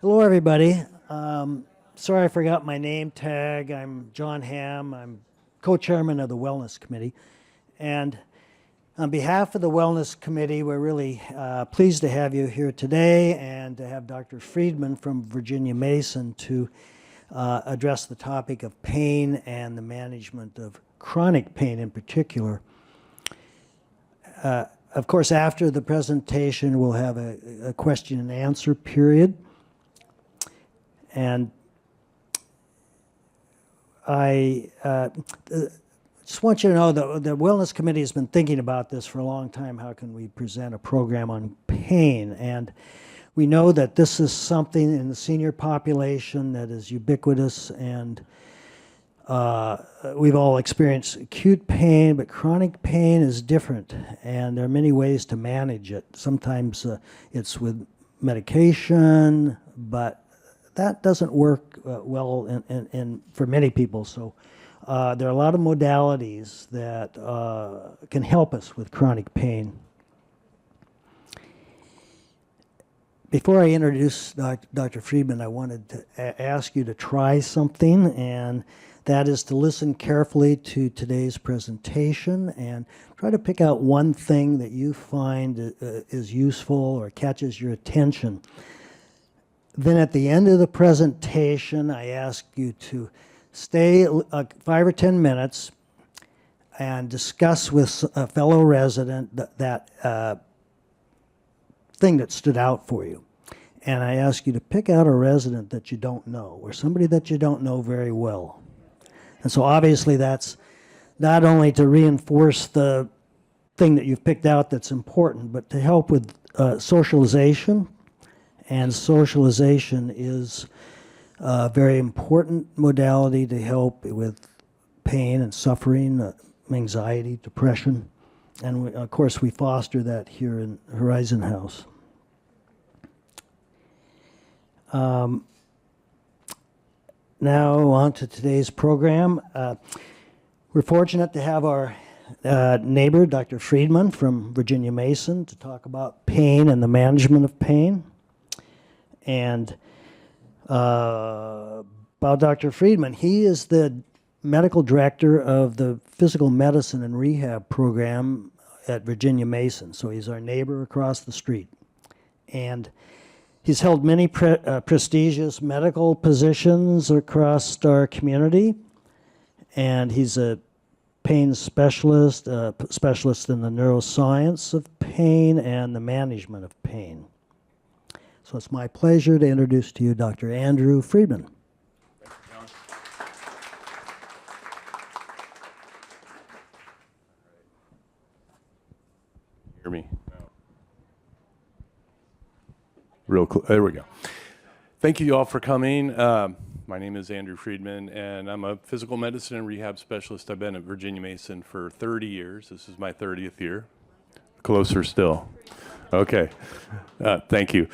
Hello, everybody. Sorry I forgot my name tag. I'm John Hamm. I'm co-chairman of the Wellness Committee. And on behalf of the Wellness Committee, we're really pleased to have you here today and to have Dr. Friedman from Virginia Mason to address the topic of pain and the management of chronic pain in particular. Of course, after the presentation, we'll have a question and answer period. And I just want you to know that the Wellness Committee has been thinking about this for a long time. How can we present a program on pain? And we know that this is something in the senior population that is ubiquitous, and we've all experienced acute pain, but chronic pain is different, and there are many ways to manage it. Sometimes it's with medication, but that doesn't work well for many people. So there are a lot of modalities that can help us with chronic pain. Before I introduce Dr. Friedman, I wanted to ask you to try something, and that is to listen carefully to today's presentation and try to pick out one thing that you find is useful or catches your attention. Then at the end of the presentation, I ask you to stay 5 or 10 minutes and discuss with a fellow resident that thing that stood out for you. And I ask you to pick out a resident that you don't know or somebody that you don't know very well. And so obviously that's not only to reinforce the thing that you've picked out that's important, but to help with socialization. And socialization is a very important modality to help with pain and suffering, anxiety, depression. And of course, we foster that here in Horizon House. Now on to today's program. We're fortunate to have our neighbor, Dr. Friedman from Virginia Mason, to talk about pain and the management of pain. And about Dr. Friedman, he is the medical director of the physical medicine and rehab program at Virginia Mason. So he's our neighbor across the street. And he's held many prestigious medical positions across our community. And he's a pain specialist, specialist in the neuroscience of pain and the management of pain. So it's my pleasure to introduce to you Dr. Andrew Friedman. Thank you, John. Hear me? There we go. Thank you all for coming. My name is Andrew Friedman, and I'm a physical medicine and rehab specialist. I've been at Virginia Mason for 30 years. This is my 30th year. Closer still. Okay. Thank you.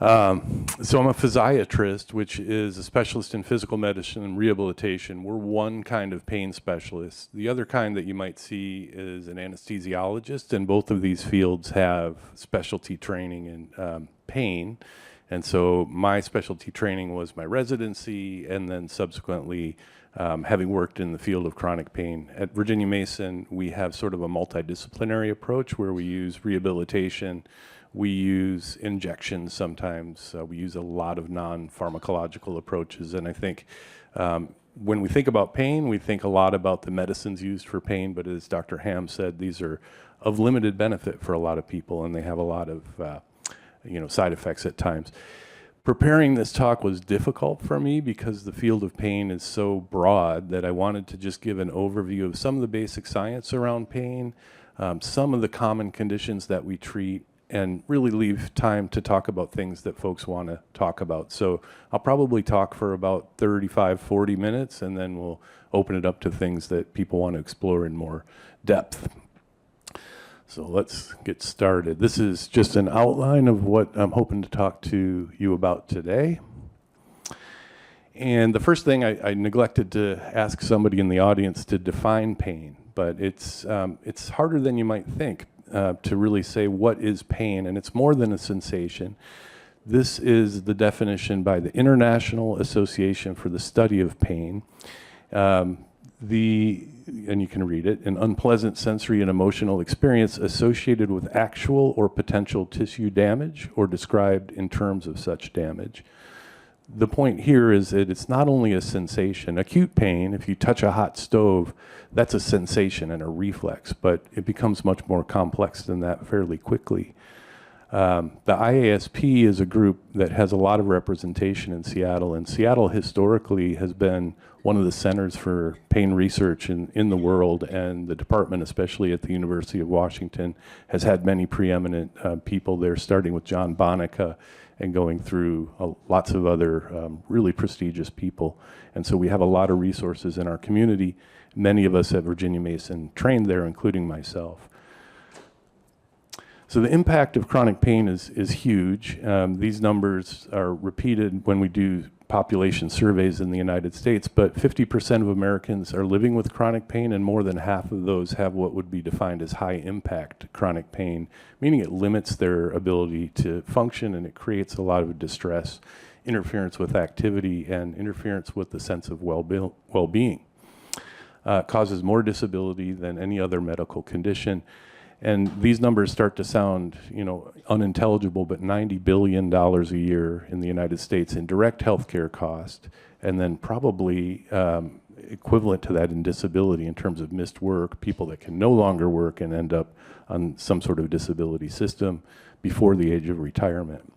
So I'm a physiatrist, which is a specialist in physical medicine and rehabilitation. We're one kind of pain specialist. The other kind that you might see is an anesthesiologist, and both of these fields have specialty training in pain. And so my specialty training was my residency, and then subsequently having worked in the field of chronic pain. At Virginia Mason, we have sort of a multidisciplinary approach where we use rehabilitation. We use injections sometimes. We use a lot of non-pharmacological approaches. And I think when we think about pain, we think a lot about the medicines used for pain. But as Dr. Hamm said, these are of limited benefit for a lot of people, and they have a lot of side effects at times. Preparing this talk was difficult for me because the field of pain is so broad that I wanted to just give an overview of some of the basic science around pain, some of the common conditions that we treat, and really leave time to talk about things that folks want to talk about. So I'll probably talk for about 35, 40 minutes, and then we'll open it up to things that people want to explore in more depth. So let's get started. This is just an outline of what I'm hoping to talk to you about today. And the first thing I neglected to ask somebody in the audience to define pain, but it's harder than you might think. To really say what is pain, and it's more than a sensation. This is the definition by the International Association for the Study of Pain. And you can read it, an unpleasant sensory and emotional experience associated with actual or potential tissue damage or described in terms of such damage. The point here is that it's not only a sensation. Acute pain, if you touch a hot stove, that's a sensation and a reflex, but it becomes much more complex than that fairly quickly. The IASP is a group that has a lot of representation in Seattle, and Seattle historically has been one of the centers for pain research in the world, and the department, especially at the University of Washington, has had many preeminent people there, starting with John Bonica and going through lots of other really prestigious people. And so we have a lot of resources in our community. Many of us at Virginia Mason trained there, including myself. So the impact of chronic pain is huge. These numbers are repeated when we do population surveys in the United States, but 50% of Americans are living with chronic pain, and more than half of those have what would be defined as high impact chronic pain, meaning it limits their ability to function and it creates a lot of distress, interference with activity, and interference with the sense of well-being. Causes more disability than any other medical condition. And these numbers start to sound, unintelligible, but $90 billion a year in the United States in direct healthcare cost, and then probably equivalent to that in disability in terms of missed work, people that can no longer work and end up on some sort of disability system before the age of retirement.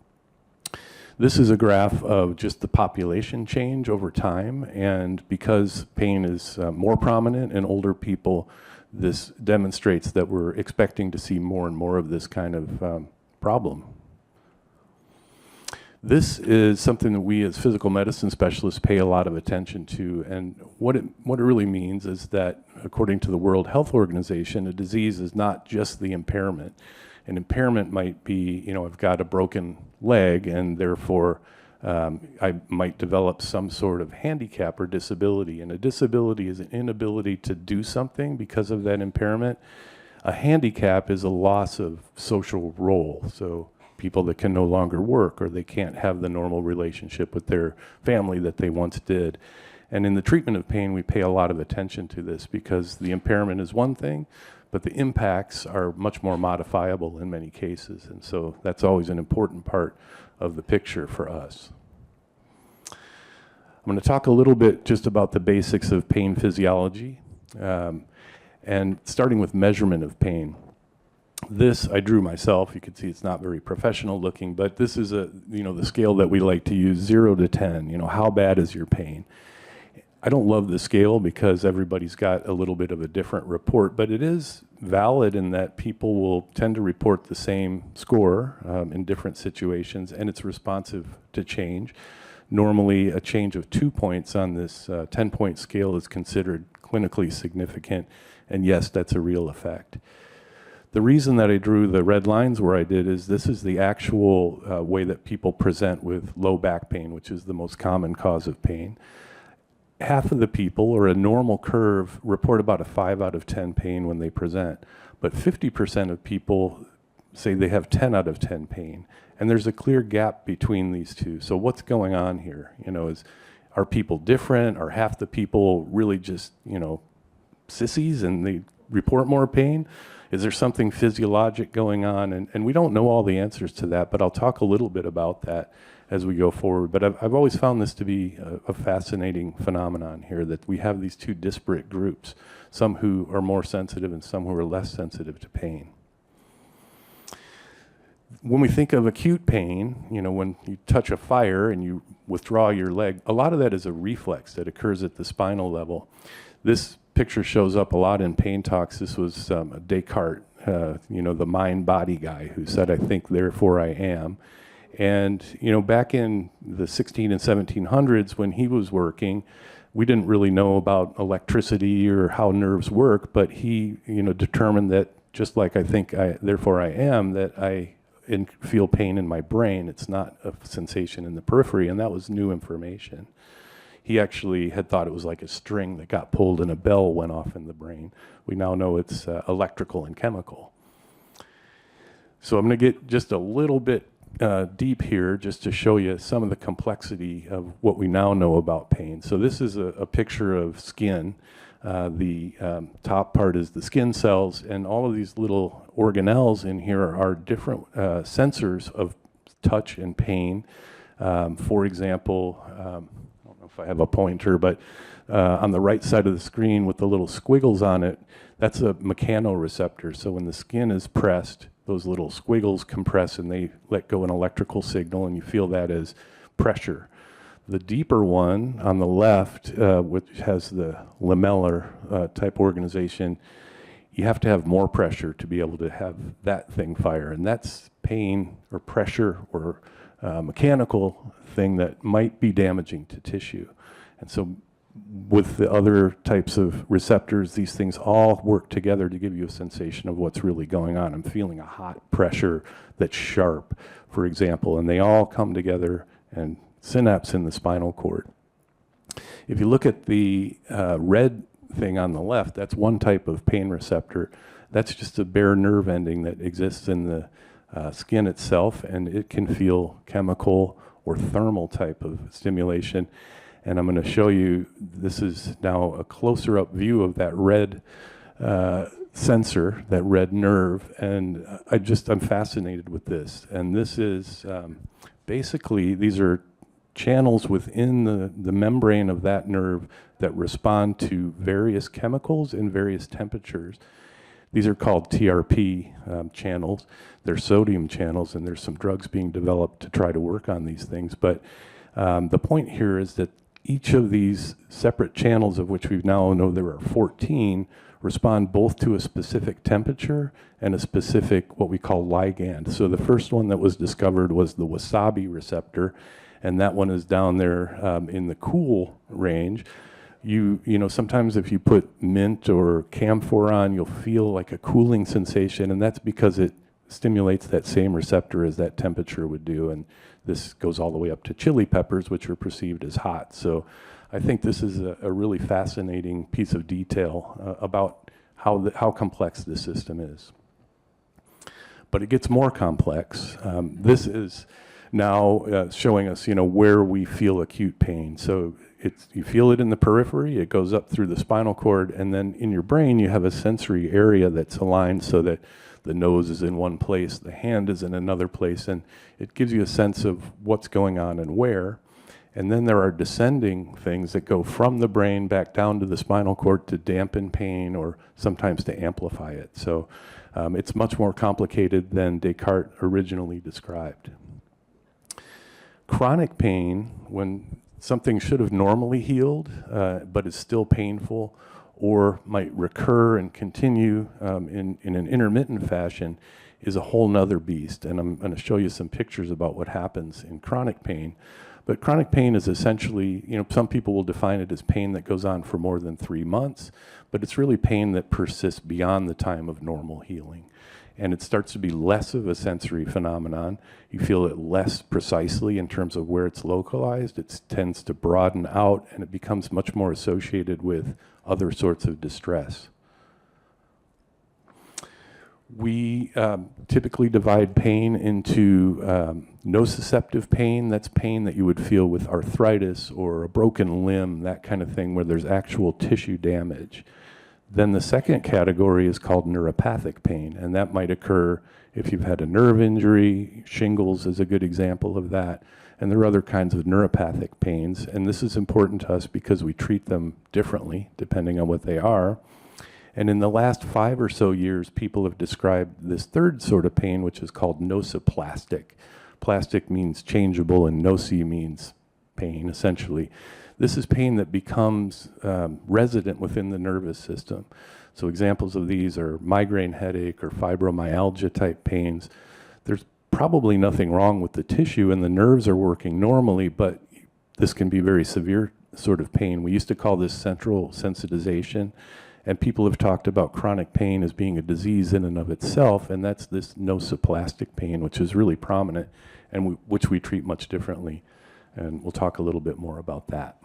This is a graph of just the population change over time, and because pain is more prominent in older people, this demonstrates that we're expecting to see more and more of this kind of problem. This is something that we as physical medicine specialists pay a lot of attention to, and what it really means is that, according to the World Health Organization, a disease is not just the impairment. An impairment might be, I've got a broken leg and therefore I might develop some sort of handicap or disability, and a disability is an inability to do something because of that impairment. A handicap is a loss of social role, so people that can no longer work or they can't have the normal relationship with their family that they once did. And in the treatment of pain, we pay a lot of attention to this because the impairment is one thing, but the impacts are much more modifiable in many cases, and so that's always an important part of the picture for us. I'm going to talk a little bit just about the basics of pain physiology, and starting with measurement of pain. This I drew myself. You can see it's not very professional looking, but this is the scale that we like to use, 0 to 10. How bad is your pain? I don't love the scale because everybody's got a little bit of a different report, but it is valid in that people will tend to report the same score in different situations, and it's responsive to change. Normally, a change of 2 points on this 10-point scale is considered clinically significant, and yes, that's a real effect. The reason that I drew the red lines where I did is this is the actual way that people present with low back pain, which is the most common cause of pain. Half of the people, or a normal curve, report about a 5 out of 10 pain when they present, but 50% of people say they have 10 out of 10 pain. And there's a clear gap between these two. So what's going on here? Are people different? Are half the people really just, sissies and they report more pain? Is there something physiologic going on? And we don't know all the answers to that, but I'll talk a little bit about that as we go forward. But I've always found this to be a fascinating phenomenon here, that we have these two disparate groups, some who are more sensitive and some who are less sensitive to pain. When we think of acute pain, when you touch a fire and you withdraw your leg, a lot of that is a reflex that occurs at the spinal level. This picture shows up a lot in pain talks. This was Descartes, the mind-body guy who said, "I think, therefore I am." And, back in the 16 and 1700s when he was working, we didn't really know about electricity or how nerves work, but he, determined that just like I think, therefore I am, that I feel pain in my brain. It's not a sensation in the periphery, and that was new information. He actually had thought it was like a string that got pulled and a bell went off in the brain. We now know it's electrical and chemical. So I'm going to get just a little bit deep here just to show you some of the complexity of what we now know about pain. So this is a picture of skin. The top part is the skin cells, and all of these little organelles in here are different sensors of touch and pain. For example, I don't know if I have a pointer, but on the right side of the screen with the little squiggles on it, that's a mechanoreceptor. So when the skin is pressed, those little squiggles compress and they let go an electrical signal, and you feel that as pressure. The deeper one on the left, which has the lamellar type organization, you have to have more pressure to be able to have that thing fire. And that's pain or pressure or mechanical thing that might be damaging to tissue. And so with the other types of receptors, these things all work together to give you a sensation of what's really going on. I'm feeling a hot pressure that's sharp, for example, and they all come together and synapse in the spinal cord. If you look at the red thing on the left, that's one type of pain receptor. That's just a bare nerve ending that exists in the skin itself, and it can feel chemical or thermal type of stimulation. And I'm going to show you, this is now a closer up view of that red sensor, that red nerve, and I'm fascinated with this. And this is basically, these are channels within the membrane of that nerve that respond to various chemicals and various temperatures. These are called TRP channels. They're sodium channels, and there's some drugs being developed to try to work on these things. But the point here is that each of these separate channels, of which we now know there are 14, respond both to a specific temperature and a specific, what we call ligand. So the first one that was discovered was the wasabi receptor, and that one is down there in the cool range. You know, sometimes if you put mint or camphor on, you'll feel like a cooling sensation, and that's because it stimulates that same receptor as that temperature would do. And this goes all the way up to chili peppers, which are perceived as hot. So I think this is a really fascinating piece of detail about how complex this system is. But it gets more complex. This is now showing us, you know, where we feel acute pain. So you feel it in the periphery, it goes up through the spinal cord, and then in your brain you have a sensory area that's aligned so that the nose is in one place, the hand is in another place, and it gives you a sense of what's going on and where. And then there are descending things that go from the brain back down to the spinal cord to dampen pain or sometimes to amplify it. So it's much more complicated than Descartes originally described. Chronic pain, when something should have normally healed but is still painful, or might recur and continue in an intermittent fashion, is a whole nother beast. And I'm going to show you some pictures about what happens in chronic pain. But chronic pain is essentially, you know, some people will define it as pain that goes on for more than 3 months, but it's really pain that persists beyond the time of normal healing. And it starts to be less of a sensory phenomenon. You feel it less precisely in terms of where it's localized. It tends to broaden out, and it becomes much more associated with other sorts of distress. We typically divide pain into nociceptive pain. That's pain that you would feel with arthritis or a broken limb, that kind of thing, where there's actual tissue damage. Then the second category is called neuropathic pain, and that might occur if you've had a nerve injury. Shingles is a good example of that. And there are other kinds of neuropathic pains, and this is important to us because we treat them differently depending on what they are. And in the last 5 or so years, people have described this third sort of pain, which is called nociplastic. Plastic means changeable, and noci means pain, essentially. This is pain that becomes resident within the nervous system. So examples of these are migraine headache or fibromyalgia type pains. There's probably nothing wrong with the tissue and the nerves are working normally, but this can be very severe sort of pain. We used to call this central sensitization, and people have talked about chronic pain as being a disease in and of itself, and that's this nociplastic pain, which is really prominent and which we treat much differently. And we'll talk a little bit more about that.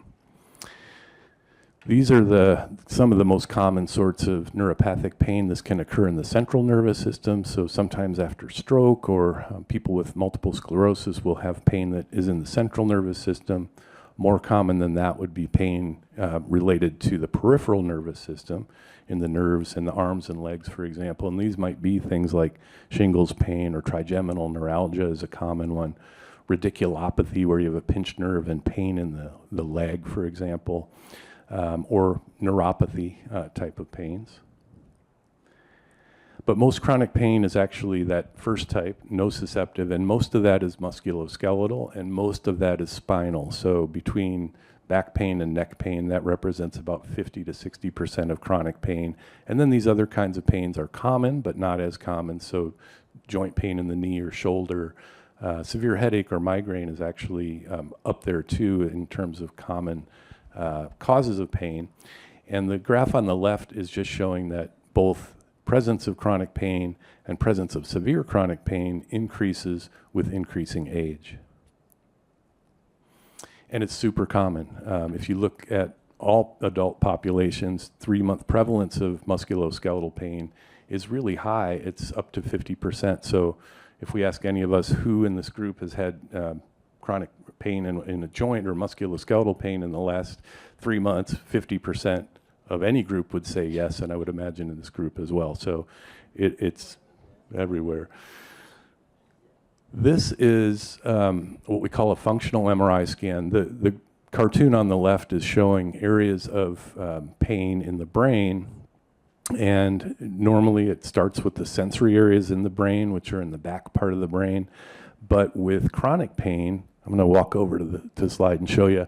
These are some of the most common sorts of neuropathic pain. This can occur in the central nervous system, so sometimes after stroke or people with multiple sclerosis will have pain that is in the central nervous system. More common than that would be pain related to the peripheral nervous system, in the nerves in the arms and legs, for example. And these might be things like shingles pain, or trigeminal neuralgia is a common one. Radiculopathy, where you have a pinched nerve and pain in the leg, for example. Or neuropathy type of pains. But most chronic pain is actually that first type, nociceptive, and most of that is musculoskeletal, and most of that is spinal. So between back pain and neck pain, that represents about 50 to 60% of chronic pain. And then these other kinds of pains are common, but not as common. So joint pain in the knee or shoulder, severe headache or migraine is actually up there too in terms of common causes of pain. And the graph on the left is just showing that both presence of chronic pain and presence of severe chronic pain increases with increasing age. And it's super common. If you look at all adult populations, 3-month prevalence of musculoskeletal pain is really high. It's up to 50%. So if we ask any of us who in this group has had chronic pain in a joint or musculoskeletal pain in the last 3 months, 50% of any group would say yes, and I would imagine in this group as well. So it's everywhere. This is what we call a functional MRI scan. The cartoon on the left is showing areas of pain in the brain, and normally it starts with the sensory areas in the brain, which are in the back part of the brain. But with chronic pain, I'm going to walk over to the slide and show you.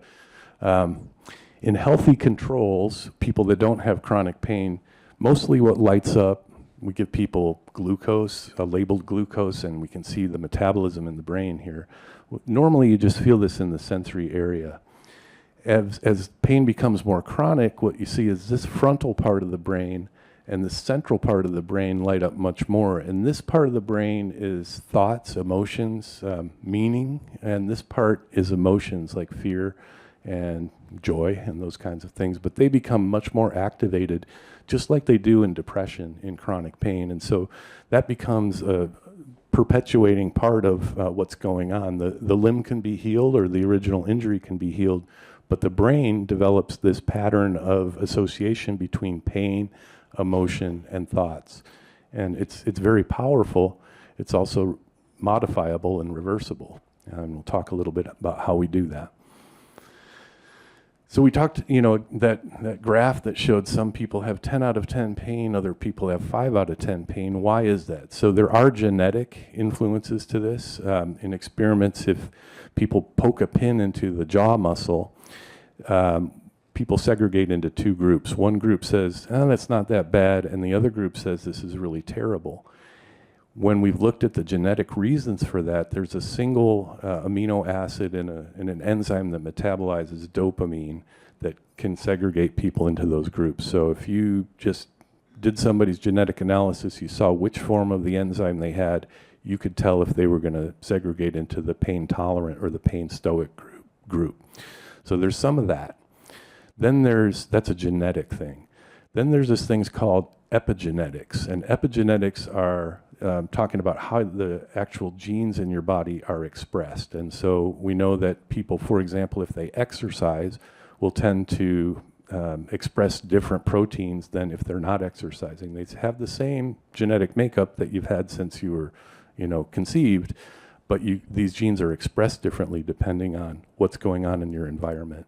In healthy controls, people that don't have chronic pain, mostly what lights up, we give people glucose, labeled glucose, and we can see the metabolism in the brain here. Normally, you just feel this in the sensory area. As pain becomes more chronic, what you see is this frontal part of the brain and the central part of the brain light up much more. And this part of the brain is thoughts, emotions, meaning, and this part is emotions like fear and joy and those kinds of things. But they become much more activated, just like they do in depression, in chronic pain. And so that becomes a perpetuating part of what's going on. The limb can be healed, or the original injury can be healed, but the brain develops this pattern of association between pain, emotion, and thoughts. And it's very powerful. It's also modifiable and reversible. And we'll talk a little bit about how we do that. So we talked, that graph that showed some people have 10 out of 10 pain, other people have 5 out of 10 pain. Why is that? So there are genetic influences to this. In experiments, if people poke a pin into the jaw muscle, people segregate into 2 groups. One group says, oh, that's not that bad, and the other group says this is really terrible. When we've looked at the genetic reasons for that, there's a single amino acid in an enzyme that metabolizes dopamine that can segregate people into those groups. So if you just did somebody's genetic analysis, you saw which form of the enzyme they had, you could tell if they were going to segregate into the pain tolerant or the pain stoic group. So there's some of that. Then that's a genetic thing. Then there's this thing called epigenetics, and epigenetics are talking about how the actual genes in your body are expressed. And so we know that people, for example, if they exercise, will tend to express different proteins than if they're not exercising. They have the same genetic makeup that you've had since you were, conceived, but these genes are expressed differently depending on what's going on in your environment.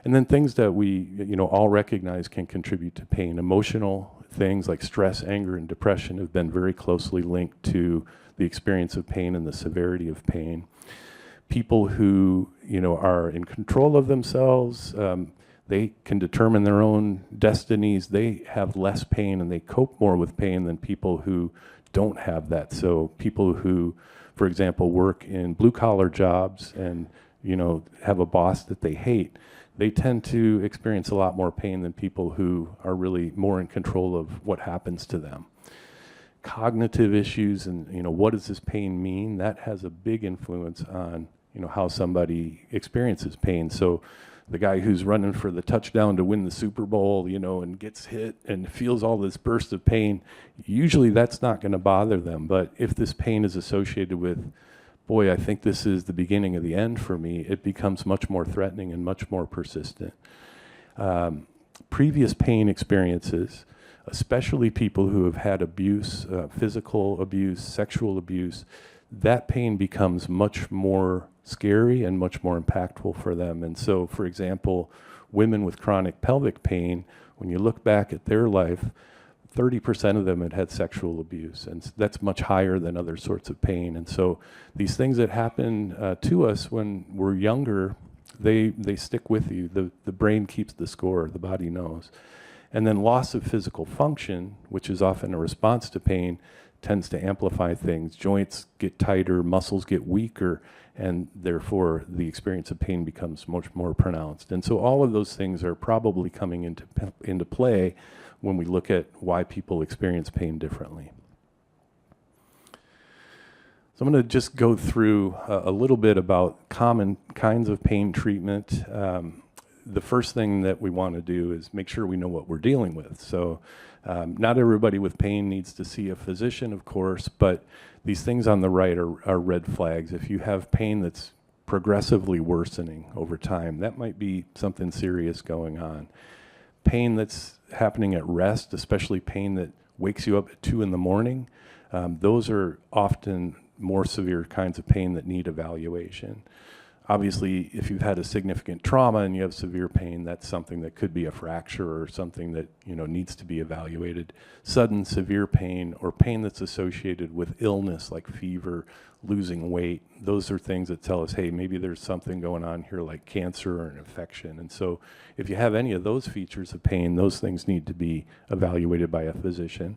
And then things that we, all recognize can contribute to pain. Emotional things like stress, anger, and depression have been very closely linked to the experience of pain and the severity of pain. People who, are in control of themselves, they can determine their own destinies. They have less pain and they cope more with pain than people who don't have that. So people who, for example, work in blue-collar jobs and, have a boss that they hate, they tend to experience a lot more pain than people who are really more in control of what happens to them. Cognitive issues and, what does this pain mean? That has a big influence on, how somebody experiences pain. So the guy who's running for the touchdown to win the Super Bowl, you know, and gets hit and feels all this burst of pain, usually that's not going to bother them. But if this pain is associated with, boy, I think this is the beginning of the end for me, it becomes much more threatening and much more persistent. Previous pain experiences, especially people who have had abuse, physical abuse, sexual abuse, that pain becomes much more scary and much more impactful for them. And so, for example, women with chronic pelvic pain, when you look back at their life, 30% of them had had sexual abuse, and that's much higher than other sorts of pain. And so these things that happen to us when we're younger, they stick with you. The brain keeps the score, the body knows. And then loss of physical function, which is often a response to pain, tends to amplify things. Joints get tighter, muscles get weaker, and therefore the experience of pain becomes much more pronounced. And so all of those things are probably coming into play when we look at why people experience pain differently. So I'm going to just go through a little bit about common kinds of pain treatment. The first thing that we want to do is make sure we know what we're dealing with. So not everybody with pain needs to see a physician, of course, but these things on the right are red flags. If you have pain that's progressively worsening over time, that might be something serious going on. Pain that's happening at rest, especially pain that wakes you up at 2 in the morning, those are often more severe kinds of pain that need evaluation. Obviously, if you've had a significant trauma and you have severe pain, that's something that could be a fracture or something that, you know, needs to be evaluated. Sudden severe pain or pain that's associated with illness like fever, losing weight, those are things that tell us, hey, maybe there's something going on here like cancer or an infection. And so if you have any of those features of pain, those things need to be evaluated by a physician.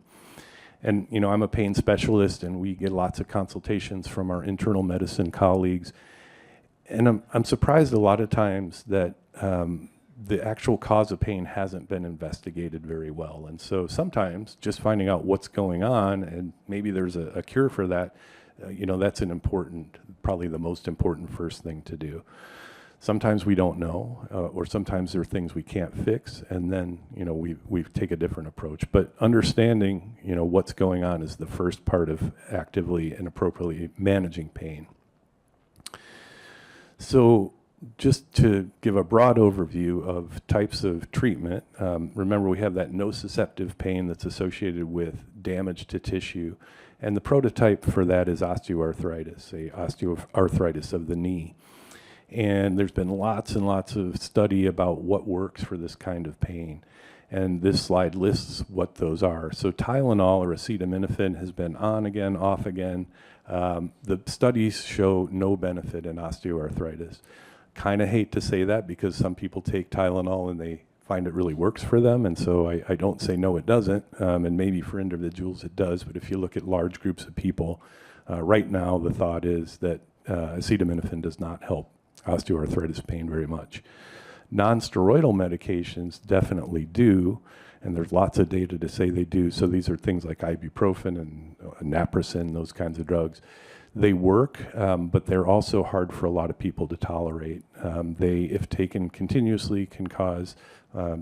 And, you know, I'm a pain specialist and we get lots of consultations from our internal medicine colleagues. And I'm surprised a lot of times that the actual cause of pain hasn't been investigated very well. And so sometimes just finding out what's going on and maybe there's a cure for that, you know, that's an important, probably the most important first thing to do. Sometimes we don't know, or sometimes there are things we can't fix, and then, you know, we take a different approach. But understanding, you know, what's going on is the first part of actively and appropriately managing pain. So just to give a broad overview of types of treatment, remember we have that nociceptive pain that's associated with damage to tissue. And the prototype for that is osteoarthritis, osteoarthritis of the knee. And there's been lots and lots of study about what works for this kind of pain. And this slide lists what those are. So Tylenol or acetaminophen has been on again, off again. The studies show no benefit in osteoarthritis. Kind of hate to say that because some people take Tylenol and they find it really works for them. And so I don't say no, it doesn't. And maybe for individuals it does. But if you look at large groups of people, right now the thought is that acetaminophen does not help osteoarthritis pain very much. Non-steroidal medications definitely do, and there's lots of data to say they do. So these are things like ibuprofen and naproxen, those kinds of drugs. They work, but they're also hard for a lot of people to tolerate. They, if taken continuously, can cause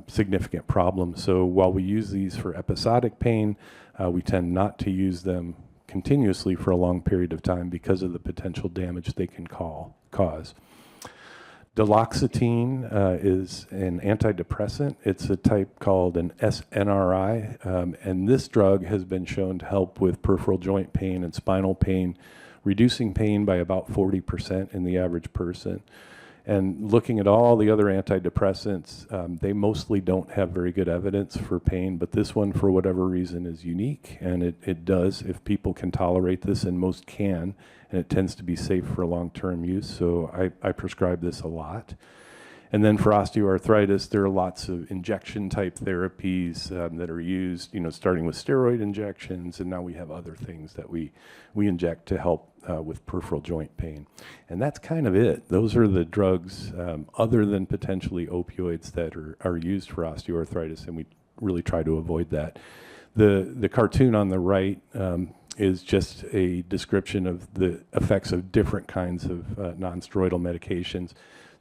significant problems. So while we use these for episodic pain, we tend not to use them continuously for a long period of time because of the potential damage they can cause. Duloxetine is an antidepressant. It's a type called an SNRI, and this drug has been shown to help with peripheral joint pain and spinal pain, reducing pain by about 40% in the average person. And looking at all the other antidepressants, they mostly don't have very good evidence for pain, but this one, for whatever reason, is unique, and it does, if people can tolerate this, and most can, and it tends to be safe for long-term use, so I prescribe this a lot. And then for osteoarthritis, there are lots of injection-type therapies that are used, you know, starting with steroid injections, and now we have other things that we inject to help with peripheral joint pain. And that's kind of it. Those are the drugs, other than potentially opioids, that are used for osteoarthritis, and we really try to avoid that. The cartoon on the right is just a description of the effects of different kinds of non-steroidal medications.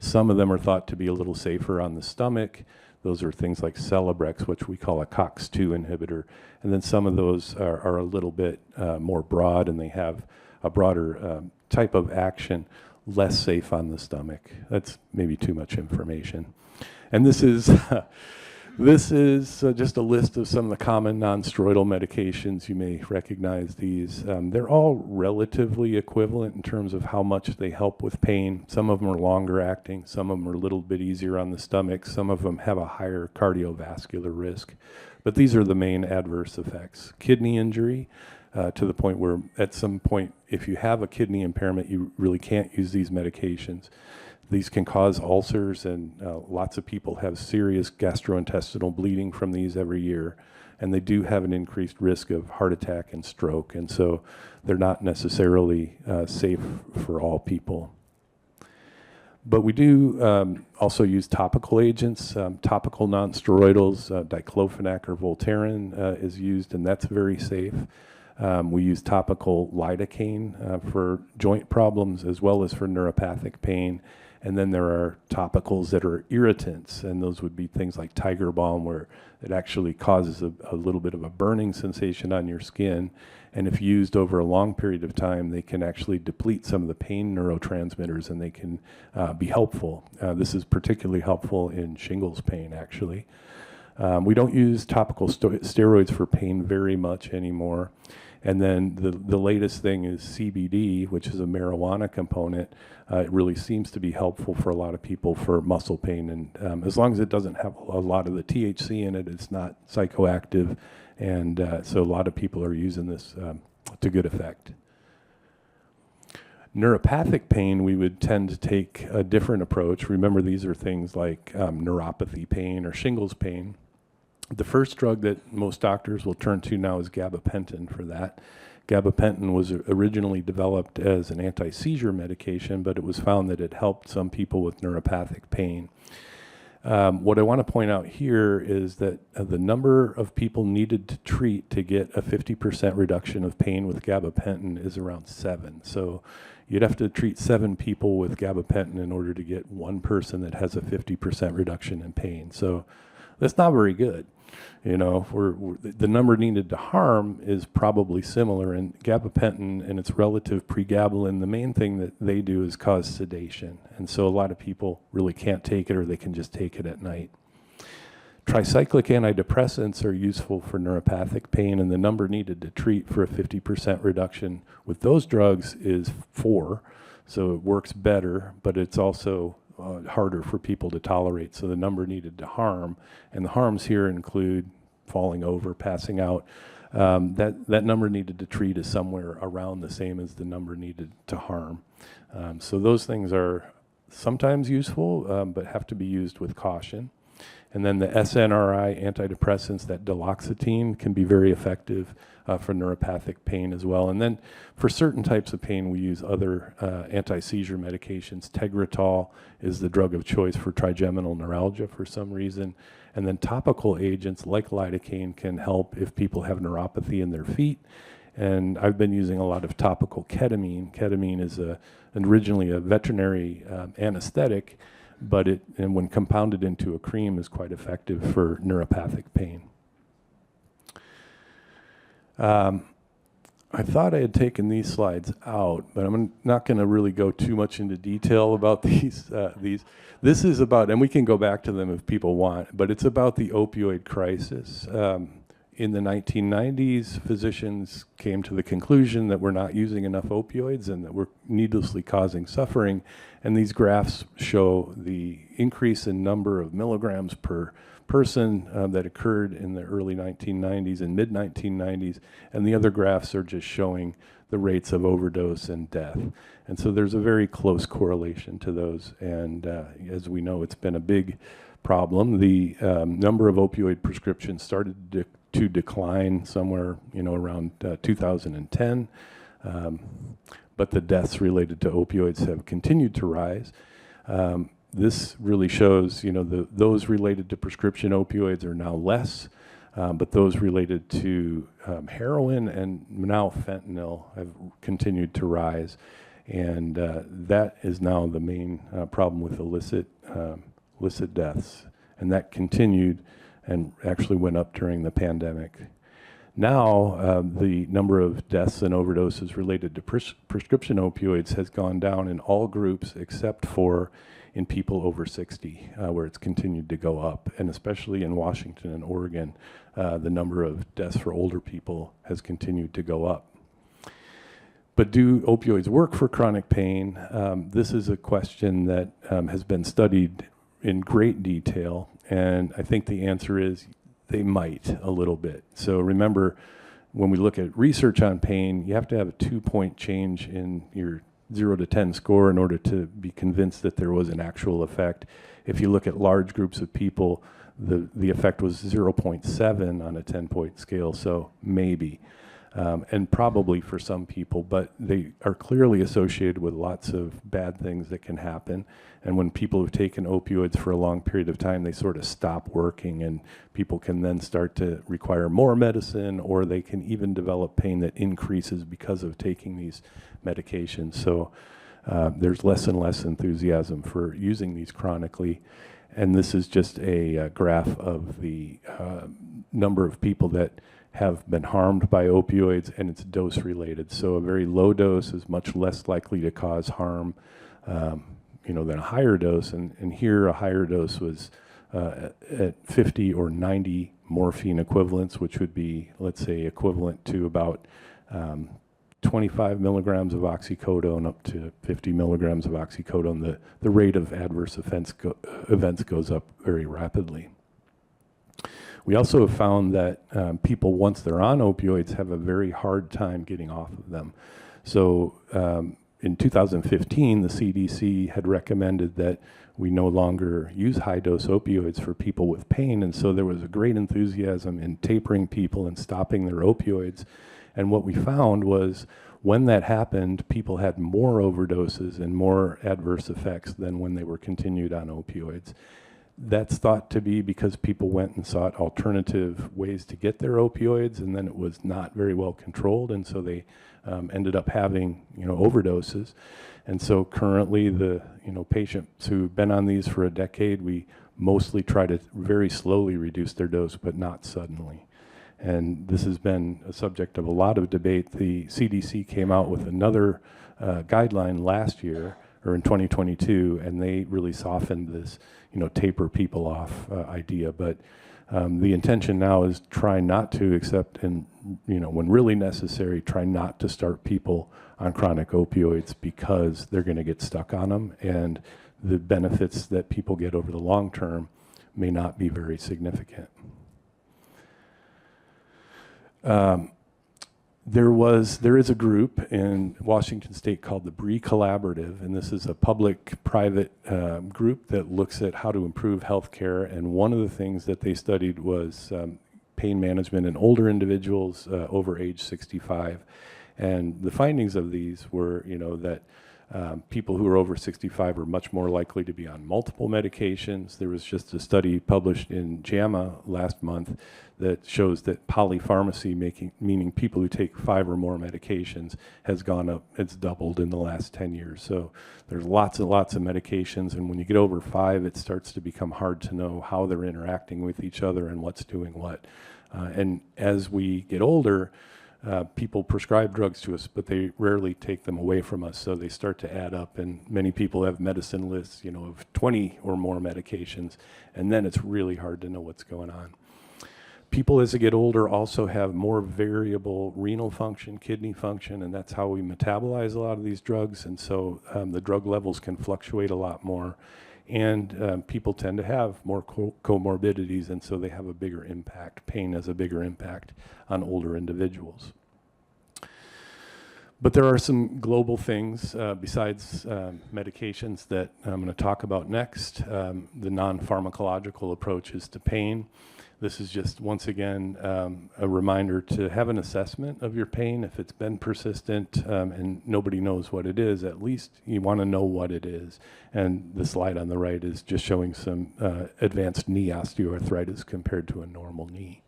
Some of them are thought to be a little safer on the stomach. Those are things like Celebrex, which we call a COX-2 inhibitor. And then some of those are a little bit more broad, and they have a broader type of action, less safe on the stomach. That's maybe too much information. And this is just a list of some of the common non-steroidal medications. You may recognize these. They're all relatively equivalent in terms of how much they help with pain. Some of them are longer acting. Some of them are a little bit easier on the stomach. Some of them have a higher cardiovascular risk. But these are the main adverse effects. Kidney injury, to the point where at some point, if you have a kidney impairment, you really can't use these medications. These can cause ulcers, and lots of people have serious gastrointestinal bleeding from these every year. And they do have an increased risk of heart attack and stroke. And so they're not necessarily safe for all people. But we do also use topical agents, topical non-steroidals. Diclofenac or Voltaren is used, and that's very safe. We use topical lidocaine for joint problems as well as for neuropathic pain. And then there are topicals that are irritants, and those would be things like Tiger Balm, where it actually causes a little bit of a burning sensation on your skin. And if used over a long period of time, they can actually deplete some of the pain neurotransmitters, and they can be helpful. This is particularly helpful in shingles pain, actually. We don't use topical steroids for pain very much anymore. And then the latest thing is CBD, which is a marijuana component. It really seems to be helpful for a lot of people for muscle pain. And as long as it doesn't have a lot of the THC in it, it's not psychoactive. And so a lot of people are using this to good effect. Neuropathic pain, we would tend to take a different approach. Remember, these are things like neuropathy pain or shingles pain. The first drug that most doctors will turn to now is gabapentin for that. Gabapentin was originally developed as an anti-seizure medication, but it was found that it helped some people with neuropathic pain. What I want to point out here is that the number of people needed to treat to get a 50% reduction of pain with gabapentin is around 7. So you'd have to treat 7 people with gabapentin in order to get one person that has a 50% reduction in pain. So that's not very good. You know, the number needed to harm is probably similar. And gabapentin and its relative pregabalin, the main thing that they do is cause sedation. And so a lot of people really can't take it, or they can just take it at night. Tricyclic antidepressants are useful for neuropathic pain, and the number needed to treat for a 50% reduction with those drugs is 4. So it works better, but it's also harder for people to tolerate, so the number needed to harm, and the harms here include falling over, passing out. That number needed to treat is somewhere around the same as the number needed to harm. So those things are sometimes useful, but have to be used with caution. And then the SNRI antidepressants, that duloxetine, can be very effective for neuropathic pain as well. And then for certain types of pain, we use other anti-seizure medications. Tegretol is the drug of choice for trigeminal neuralgia for some reason. And then topical agents like lidocaine can help if people have neuropathy in their feet. And I've been using a lot of topical ketamine. Ketamine is originally a veterinary anesthetic, but and when compounded into a cream, is quite effective for neuropathic pain. I thought I had taken these slides out, but I'm not going to really go too much into detail about these. This is about, and we can go back to them if people want, but it's about the opioid crisis. In the 1990s, physicians came to the conclusion that we're not using enough opioids and that we're needlessly causing suffering. And these graphs show the increase in number of milligrams per person that occurred in the early 1990s and mid-1990s. And the other graphs are just showing the rates of overdose and death. And so there's a very close correlation to those. And as we know, it's been a big problem. The number of opioid prescriptions started to decline somewhere, around 2010. But the deaths related to opioids have continued to rise. This really shows, those related to prescription opioids are now less, but those related to heroin and now fentanyl have continued to rise. And that is now the main problem with illicit deaths. And that continued and actually went up during the pandemic. Now, the number of deaths and overdoses related to prescription opioids has gone down in all groups except for in people over 60, where it's continued to go up. And especially in Washington and Oregon, the number of deaths for older people has continued to go up. But do opioids work for chronic pain? This is a question that has been studied in great detail, and I think the answer is they might a little bit. So remember, when we look at research on pain, you have to have a 2-point change in your 0 to 10 score in order to be convinced that there was an actual effect. If you look at large groups of people, the effect was 0.7 on a 10-point scale, so maybe. And probably for some people, but they are clearly associated with lots of bad things that can happen. And when people have taken opioids for a long period of time, they sort of stop working, and people can then start to require more medicine, or they can even develop pain that increases because of taking these medications. So there's less and less enthusiasm for using these chronically. And this is just a graph of the number of people that have been harmed by opioids, and it's dose related. So a very low dose is much less likely to cause harm than a higher dose. And here a higher dose was at 50 or 90 morphine equivalents, which would be, let's say, equivalent to about 25 milligrams of oxycodone up to 50 milligrams of oxycodone. The rate of adverse events goes up very rapidly. We also have found that people, once they're on opioids, have a very hard time getting off of them. So in 2015, the CDC had recommended that we no longer use high-dose opioids for people with pain, and so there was a great enthusiasm in tapering people and stopping their opioids. And what we found was when that happened, people had more overdoses and more adverse effects than when they were continued on opioids. That's thought to be because people went and sought alternative ways to get their opioids, and then it was not very well controlled, and so they ended up having overdoses. And so currently the patients who've been on these for a decade, we mostly try to very slowly reduce their dose, but not suddenly. And this has been a subject of a lot of debate. The CDC came out with another guideline last year, or in 2022, and they really softened this, taper people off idea. But the intention now is try not to, except in, when really necessary, try not to start people on chronic opioids because they're going to get stuck on them, and the benefits that people get over the long term may not be very significant. There is a group in Washington State called the Bree Collaborative, and this is a public-private group that looks at how to improve healthcare. And one of the things that they studied was pain management in older individuals over age 65. And the findings of these were, that people who are over 65 are much more likely to be on multiple medications. There was just a study published in JAMA last month that shows that polypharmacy, meaning people who take 5 or more medications, has gone up. It's doubled in the last 10 years. So there's lots and lots of medications, and when you get over 5, it starts to become hard to know how they're interacting with each other and what's doing what. And as we get older, people prescribe drugs to us, but they rarely take them away from us, so they start to add up, and many people have medicine lists, of 20 or more medications, and then it's really hard to know what's going on. People as they get older also have more variable renal function, kidney function, and that's how we metabolize a lot of these drugs, and so the drug levels can fluctuate a lot more, and people tend to have more comorbidities, and so they have a bigger impact. Pain has a bigger impact on older individuals. But there are some global things besides medications that I'm going to talk about next. The non-pharmacological approaches to pain. This is just, once again, a reminder to have an assessment of your pain. If it's been persistent and nobody knows what it is, at least you want to know what it is. And the slide on the right is just showing some advanced knee osteoarthritis compared to a normal knee.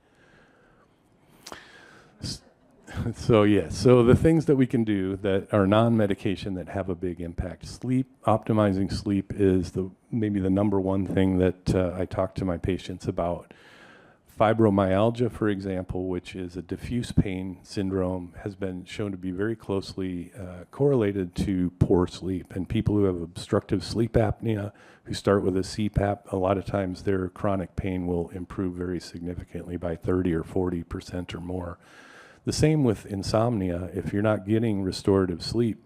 So the things that we can do that are non-medication that have a big impact. Sleep, optimizing sleep is maybe the number one thing that I talk to my patients about. Fibromyalgia, for example, which is a diffuse pain syndrome, has been shown to be very closely correlated to poor sleep. And people who have obstructive sleep apnea, who start with a CPAP, a lot of times their chronic pain will improve very significantly by 30 or 40% or more. The same with insomnia. If you're not getting restorative sleep,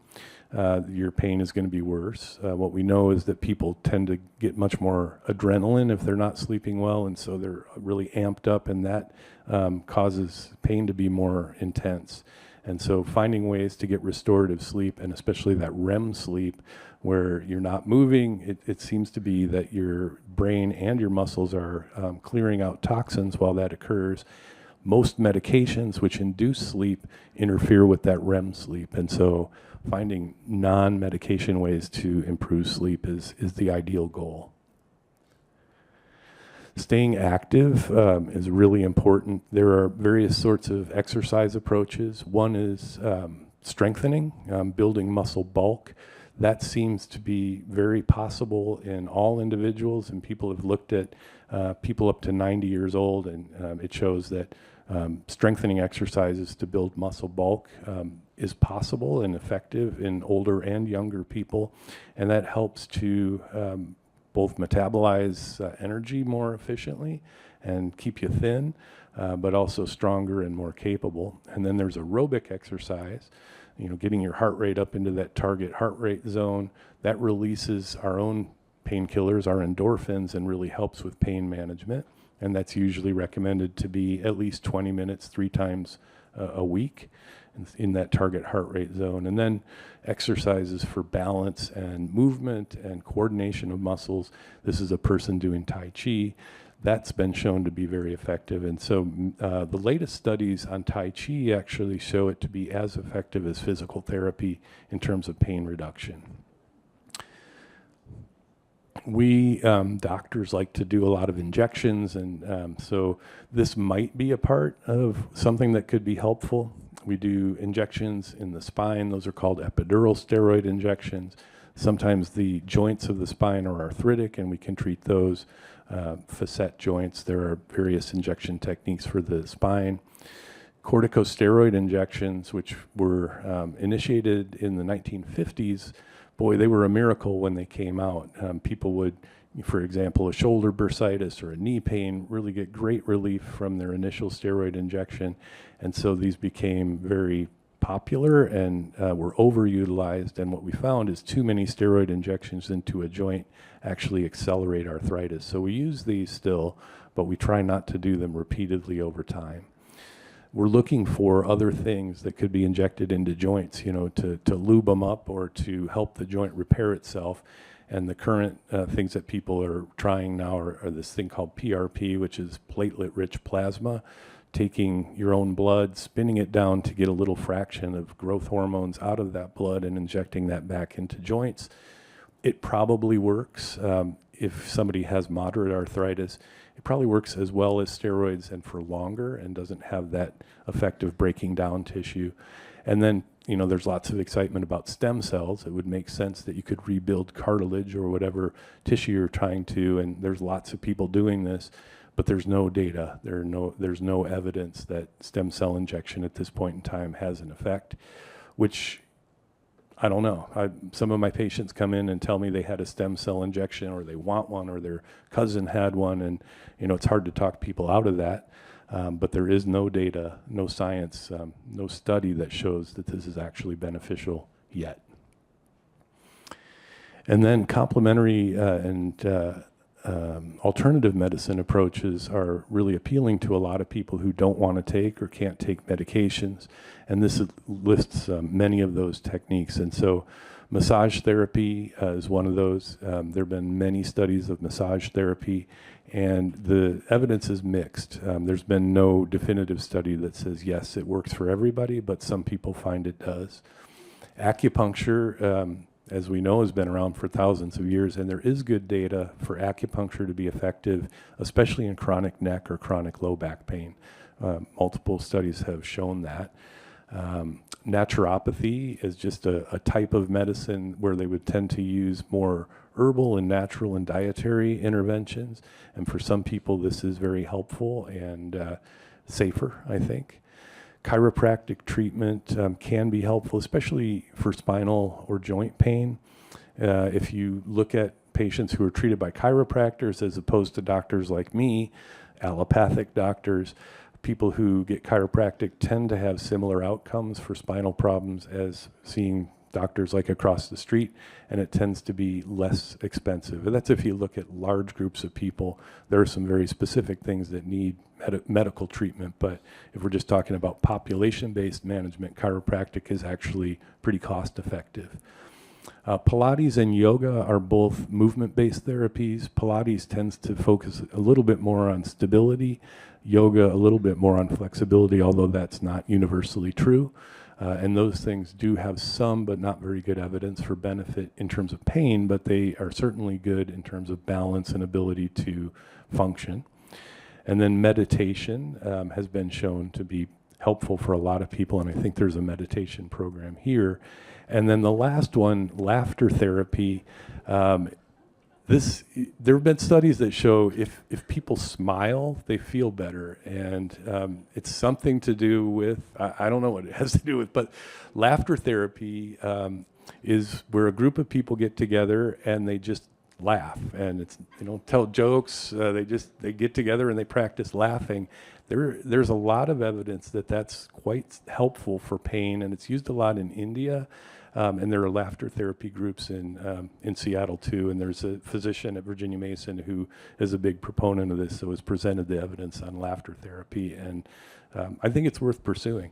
your pain is going to be worse. What we know is that people tend to get much more adrenaline if they're not sleeping well, and so they're really amped up, and that causes pain to be more intense. And so finding ways to get restorative sleep, and especially that REM sleep, where you're not moving, it seems to be that your brain and your muscles are clearing out toxins while that occurs. Most medications which induce sleep interfere with that REM sleep, and so finding non-medication ways to improve sleep is the ideal goal. Staying active is really important. There are various sorts of exercise approaches. One is strengthening, building muscle bulk. That seems to be very possible in all individuals, and people have looked at people up to 90 years old, and it shows that strengthening exercises to build muscle bulk is possible and effective in older and younger people, and that helps to both metabolize energy more efficiently and keep you thin, but also stronger and more capable. And then there's aerobic exercise, getting your heart rate up into that target heart rate zone. That releases our own painkillers, our endorphins, and really helps with pain management. And that's usually recommended to be at least 20 minutes, 3 times a week in that target heart rate zone. And then exercises for balance and movement and coordination of muscles. This is a person doing Tai Chi. That's been shown to be very effective. And so the latest studies on Tai Chi actually show it to be as effective as physical therapy in terms of pain reduction. We doctors like to do a lot of injections, and so this might be a part of something that could be helpful. We do injections in the spine. Those are called epidural steroid injections. Sometimes the joints of the spine are arthritic, and we can treat those. Facet joints, there are various injection techniques for the spine. Corticosteroid injections, which were initiated in the 1950s, boy, they were a miracle when they came out. People would, for example, a shoulder bursitis or a knee pain, really get great relief from their initial steroid injection. And so these became very popular and were overutilized. And what we found is too many steroid injections into a joint actually accelerate arthritis. So we use these still, but we try not to do them repeatedly over time. We're looking for other things that could be injected into joints, to lube them up or to help the joint repair itself. And the current things that people are trying now are this thing called PRP, which is platelet-rich plasma, taking your own blood, spinning it down to get a little fraction of growth hormones out of that blood and injecting that back into joints. It probably works if somebody has moderate arthritis. It probably works as well as steroids and for longer and doesn't have that effect of breaking down tissue. And then, there's lots of excitement about stem cells. It would make sense that you could rebuild cartilage or whatever tissue you're trying to, and there's lots of people doing this, but there's no data. There's no evidence that stem cell injection at this point in time has an effect, which I don't know. Some of my patients come in and tell me they had a stem cell injection or they want one or their cousin had one, and it's hard to talk people out of that. But there is no data, no science, no study that shows that this is actually beneficial yet. And then complementary and alternative medicine approaches are really appealing to a lot of people who don't want to take or can't take medications. And this lists many of those techniques. And so massage therapy is one of those. There have been many studies of massage therapy, and the evidence is mixed. There's been no definitive study that says, yes, it works for everybody, but some people find it does. Acupuncture, as we know, has been around for thousands of years, and there is good data for acupuncture to be effective, especially in chronic neck or chronic low back pain. Multiple studies have shown that. Naturopathy is just a type of medicine where they would tend to use more herbal and natural and dietary interventions. And for some people, this is very helpful and safer, I think. Chiropractic treatment can be helpful, especially for spinal or joint pain. If you look at patients who are treated by chiropractors as opposed to doctors like me, allopathic doctors, people who get chiropractic tend to have similar outcomes for spinal problems as seeing doctors like across the street, and it tends to be less expensive. And that's if you look at large groups of people. There are some very specific things that need medical treatment, but if we're just talking about population-based management, chiropractic is actually pretty cost-effective. Pilates and yoga are both movement-based therapies. Pilates tends to focus a little bit more on stability, yoga a little bit more on flexibility, although that's not universally true. And those things do have some, but not very good evidence for benefit in terms of pain, but they are certainly good in terms of balance and ability to function. And then meditation has been shown to be helpful for a lot of people, and I think there's a meditation program here. And then the last one, laughter therapy. There have been studies that show if people smile, they feel better. And it's something to do with, I don't know what it has to do with, but laughter therapy is where a group of people get together and they just laugh. And it's, tell jokes, they get together and they practice laughing. There's a lot of evidence that that's quite helpful for pain, and it's used a lot in India. And there are laughter therapy groups in Seattle too. And there's a physician at Virginia Mason who is a big proponent of this, so has presented the evidence on laughter therapy. And I think it's worth pursuing.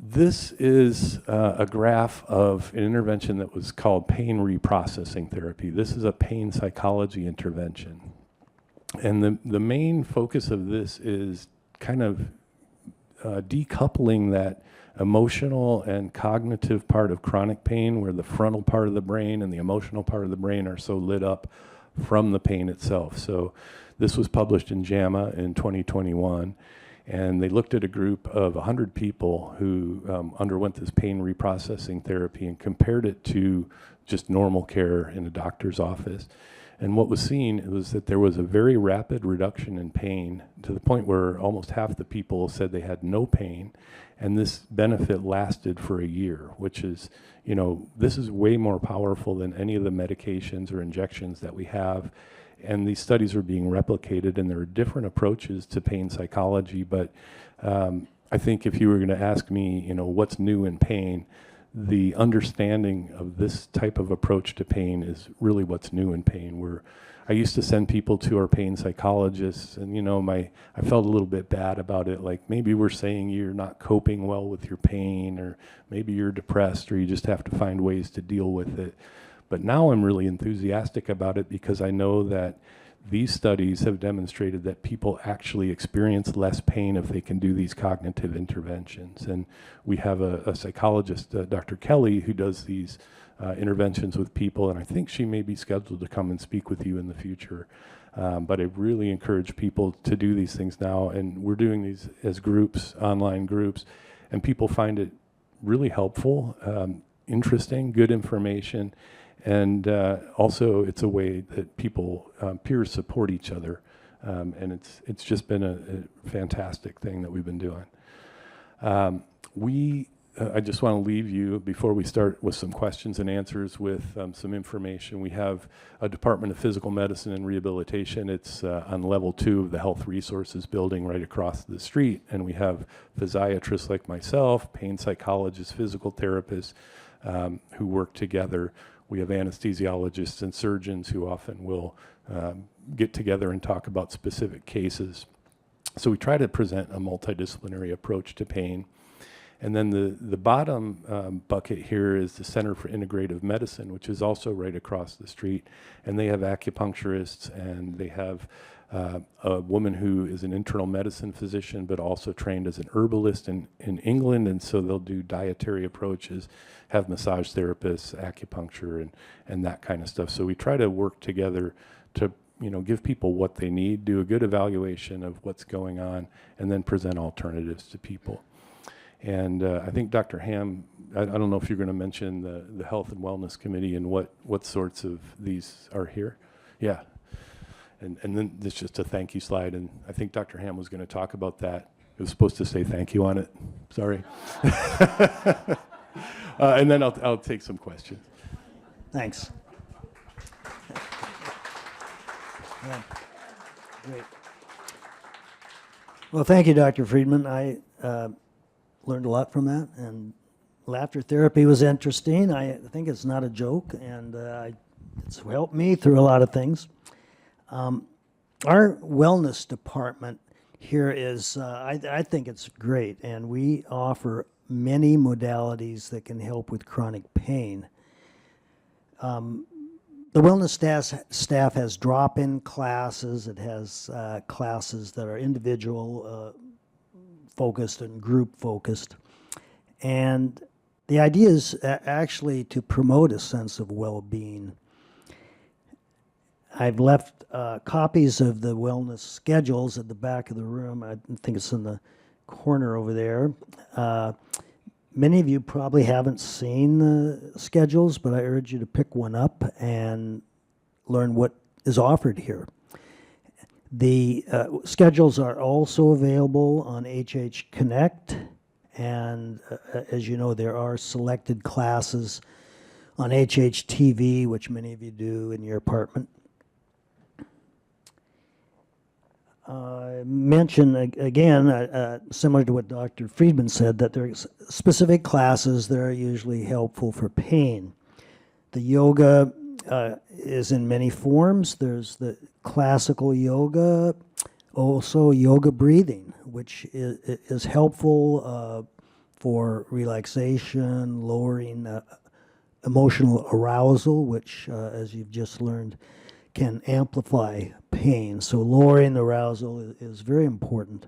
This is a graph of an intervention that was called pain reprocessing therapy. This is a pain psychology intervention. And the main focus of this is kind of decoupling that emotional and cognitive part of chronic pain, where the frontal part of the brain and the emotional part of the brain are so lit up from the pain itself. So this was published in JAMA in 2021, and they looked at a group of 100 people who underwent this pain reprocessing therapy and compared it to just normal care in a doctor's office. And what was seen was that there was a very rapid reduction in pain, to the point where almost half the people said they had no pain, and this benefit lasted for a year, which is, this is way more powerful than any of the medications or injections that we have. And these studies are being replicated, and there are different approaches to pain psychology. But I think if you were going to ask me, what's new in pain, the understanding of this type of approach to pain is really what's new in pain. I used to send people to our pain psychologists, and I felt a little bit bad about it. Like, maybe we're saying you're not coping well with your pain, or maybe you're depressed, or you just have to find ways to deal with it. But now I'm really enthusiastic about it, because I know that these studies have demonstrated that people actually experience less pain if they can do these cognitive interventions. And we have a psychologist, Dr. Kelly, who does these interventions with people, and I think she may be scheduled to come and speak with you in the future. But I really encourage people to do these things now, and we're doing these as groups, online groups, and people find it really helpful, interesting, good information. And also, it's a way that people, peers, support each other, and it's just been a fantastic thing that we've been doing. I just want to leave you, before we start, with some questions and answers, with some information. We have a Department of Physical Medicine and Rehabilitation. It's on level 2 of the Health Resources building right across the street, and we have physiatrists like myself, pain psychologists, physical therapists who work together. We have anesthesiologists and surgeons who often will get together and talk about specific cases. So we try to present a multidisciplinary approach to pain. And then the bottom bucket here is the Center for Integrative Medicine, which is also right across the street. And they have acupuncturists, and they have a woman who is an internal medicine physician, but also trained as an herbalist in England. And so they'll do dietary approaches, have massage therapists, acupuncture, and that kind of stuff. So we try to work together to give people what they need, do a good evaluation of what's going on, and then present alternatives to people. And I think Dr. Ham, I don't know if you're going to mention the Health and Wellness Committee and what sorts of these are here. Yeah. And then there's just a thank you slide, and I think Dr. Ham was going to talk about that. It was supposed to say thank you on it. Sorry. And then I'll take some questions. Thanks. Yeah. Great. Well, thank you, Dr. Friedman. I learned a lot from that, and laughter therapy was interesting. I think it's not a joke, and it's helped me through a lot of things. Our wellness department here is, I think it's great, and we offer many modalities that can help with chronic pain. The wellness staff has drop-in classes. It has classes that are individual focused and group focused. And the idea is actually to promote a sense of well-being. I've left copies of the wellness schedules at the back of the room. I think it's in the corner over there. Many of you probably haven't seen the schedules, but I urge you to pick one up and learn what is offered here. The schedules are also available on HH Connect, and as you know, there are selected classes on HHTV, which many of you do in your apartment. Mention again, similar to what Dr. Friedman said, that there's specific classes that are usually helpful for pain. The yoga is in many forms. There's the classical yoga, also yoga breathing, which is helpful for relaxation, lowering emotional arousal, which, as you've just learned, can amplify pain. So lowering the arousal is very important.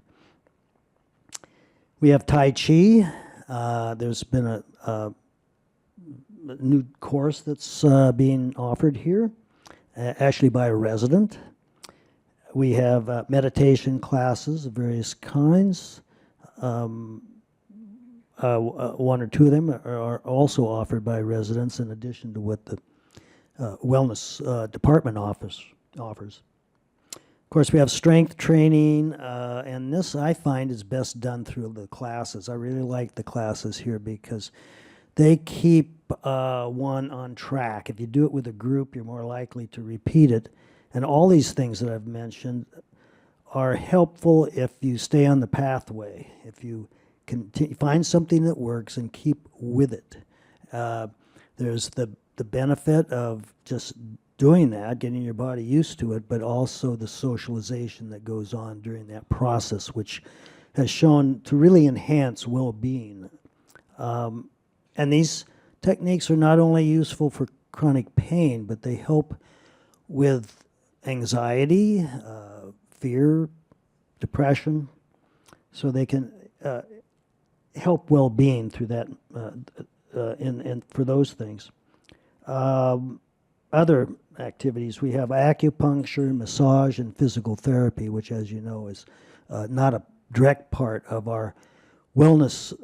We have Tai Chi. There's been a new course that's being offered here, actually by a resident. We have meditation classes of various kinds. One or two of them are also offered by residents in addition to what the wellness department offers. Of course, we have strength training, and this I find is best done through the classes. I really like the classes here because they keep one on track. If you do it with a group, you're more likely to repeat it. And all these things that I've mentioned are helpful if you stay on the pathway, if you find something that works and keep with it. There's the benefit of just doing that, getting your body used to it, but also the socialization that goes on during that process, which has shown to really enhance well-being. And these techniques are not only useful for chronic pain, but they help with anxiety, fear, depression, so they can help well-being through that, and for those things. Other activities, we have acupuncture, massage, and physical therapy, which, as you know, is not a direct part of our wellness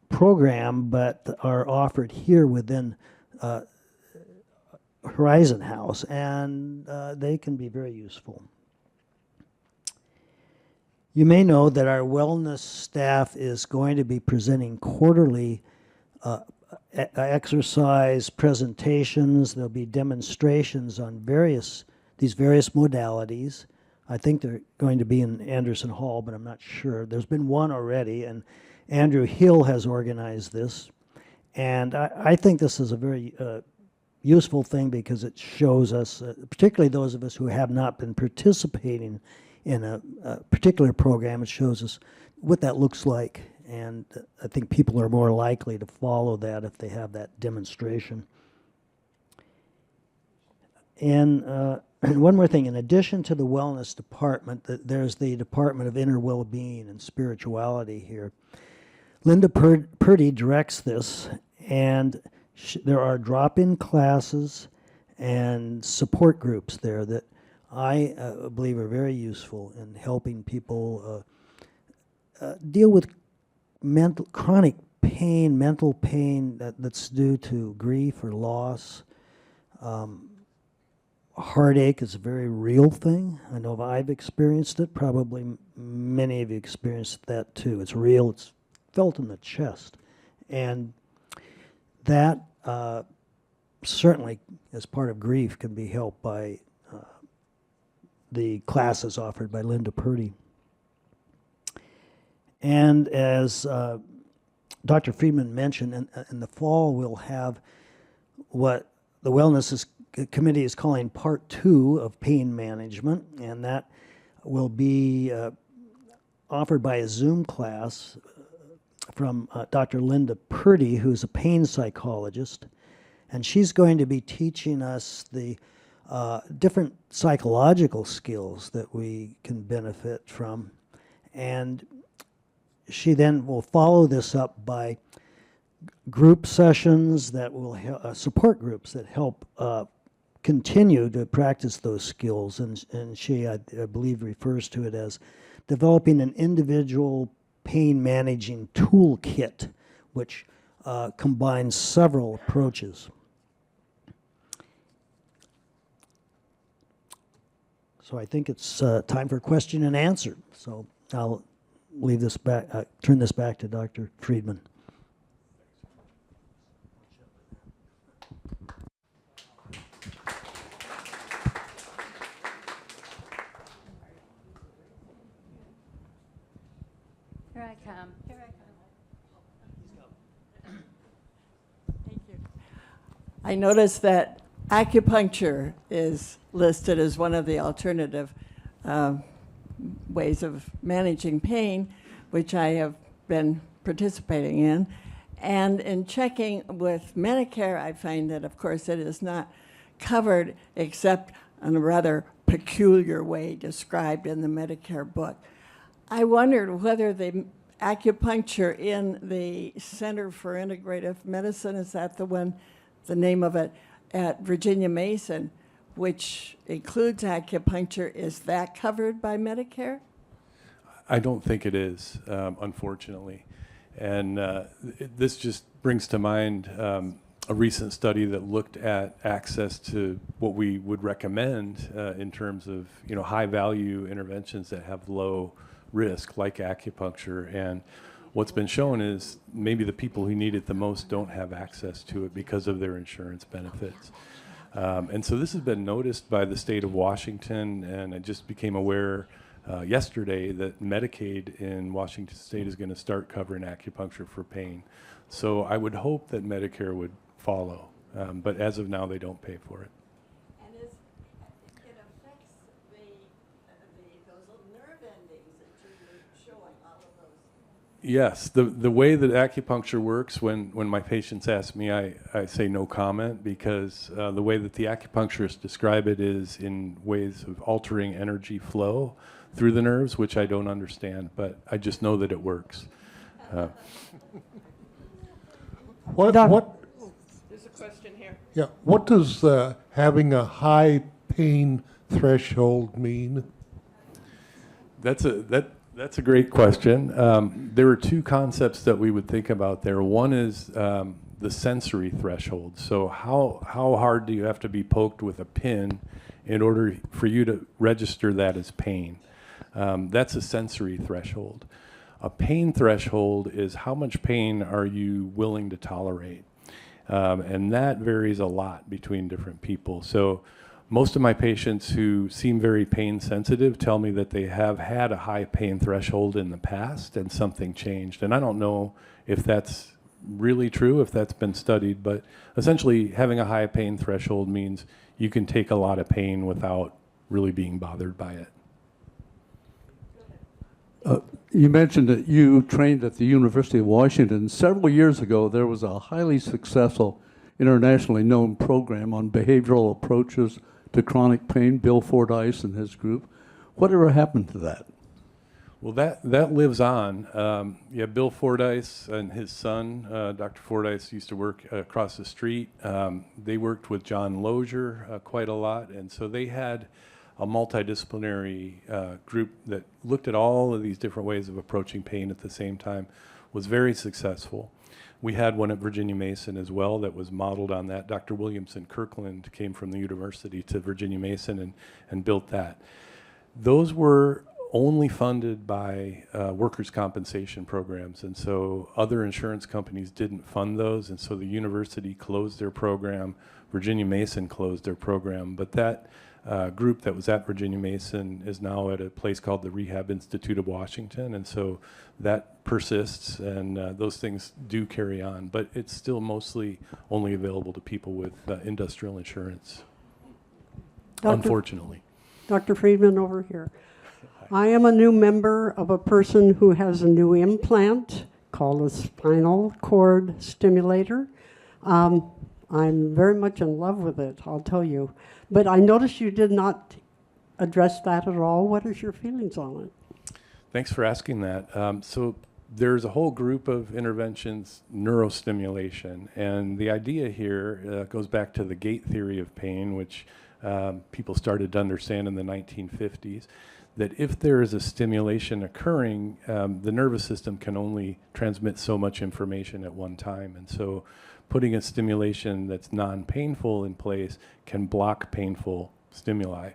program, but are offered here within Horizon House, and they can be very useful. You may know that our wellness staff is going to be presenting quarterly exercise presentations. There'll be demonstrations on these various modalities. I think they're going to be in Anderson Hall, but I'm not sure. There's been one already, and Andrew Hill has organized this. And I think this is a very useful thing because it shows us, particularly those of us who have not been participating in a particular program, it shows us what that looks like. And I think people are more likely to follow that if they have that demonstration. And one more thing, in addition to the wellness department, there's the Department of Inner Well-Being and Spirituality here. Linda Purdy directs this, and there are drop-in classes and support groups there that I believe are very useful in helping people deal with chronic pain, mental pain that's due to grief or loss. Heartache is a very real thing. I know I've experienced it. Probably many of you experienced that too. It's real. It's felt in the chest. And that certainly, as part of grief, can be helped by the classes offered by Linda Purdy. And as Dr. Friedman mentioned, in the fall we'll have what the Wellness Committee is calling Part 2 of pain management, and that will be offered by a Zoom class from Dr. Linda Purdy, who's a pain psychologist, and she's going to be teaching us the different psychological skills that we can benefit from. And she then will follow this up by group sessions that will support groups that help continue to practice those skills. And she, I believe, refers to it as developing an individual pain managing toolkit, which combines several approaches. So I think it's time for question and answer. So I'll leave this back, turn this back to Dr. Friedman. Here I come. Here I come. Thank you. I noticed that acupuncture is listed as one of the alternative ways of managing pain, which I have been participating in. And in checking with Medicare, I find that, of course, it is not covered except in a rather peculiar way described in the Medicare book. I wondered whether the acupuncture in the Center for Integrative Medicine, is that the name of it, at Virginia Mason, which includes acupuncture, is that covered by Medicare? I don't think it is, unfortunately. And this just brings to mind a recent study that looked at access to what we would recommend in terms of high-value interventions that have low risk, like acupuncture. And what's been shown is maybe the people who need it the most don't have access to it because of their insurance benefits. And so this has been noticed by the state of Washington, and I just became aware yesterday that Medicaid in Washington state is going to start covering acupuncture for pain. So I would hope that Medicare would follow, but as of now they don't pay for it. And it affects those little nerve endings that you were showing, all of those. Yes, the way that acupuncture works, when my patients ask me, I say no comment, because the way that the acupuncturists describe it is in ways of altering energy flow through the nerves, which I don't understand, but I just know that it works. What? There's a question here. Yeah. What does having a high pain threshold mean? That's a great question. There are two concepts that we would think about there. One is the sensory threshold. So how hard do you have to be poked with a pin in order for you to register that as pain? That's a sensory threshold. A pain threshold is how much pain are you willing to tolerate? And that varies a lot between different people. So most of my patients who seem very pain sensitive tell me that they have had a high pain threshold in the past and something changed. And I don't know if that's really true, if that's been studied, but essentially having a high pain threshold means you can take a lot of pain without really being bothered by it. You mentioned that you trained at the University of Washington. Several years ago, there was a highly successful, internationally known program on behavioral approaches to chronic pain, Bill Fordyce and his group. Whatever happened to that? Well, that lives on. Yeah, Bill Fordyce and his son, Dr. Fordyce, used to work across the street. They worked with John Lozier quite a lot, and so they had a multidisciplinary group that looked at all of these different ways of approaching pain at the same time was very successful. We had one at Virginia Mason as well that was modeled on that. Dr. Williamson Kirkland came from the university to Virginia Mason and built that. Those were only funded by workers' compensation programs, and so other insurance companies didn't fund those, and so the university closed their program. Virginia Mason closed their program, but that group that was at Virginia Mason is now at a place called the Rehab Institute of Washington, and so that persists, and those things do carry on, but it's still mostly only available to people with industrial insurance, unfortunately. Dr. Friedman over here. I am a new member of a person who has a new implant called a spinal cord stimulator. I'm very much in love with it, I'll tell you. But I noticed you did not address that at all. What is your feelings on it? Thanks for asking that. So there's a whole group of interventions, neurostimulation, and the idea here goes back to the gate theory of pain, which people started to understand in the 1950s, that if there is a stimulation occurring, the nervous system can only transmit so much information at one time. And so putting a stimulation that's non-painful in place can block painful stimuli.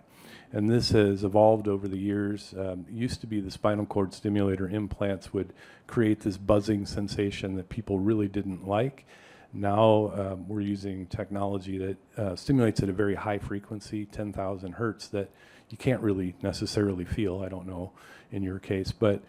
And this has evolved over the years. It used to be the spinal cord stimulator implants would create this buzzing sensation that people really didn't like. Now we're using technology that stimulates at a very high frequency, 10,000 hertz, that you can't really necessarily feel. I don't know in your case, but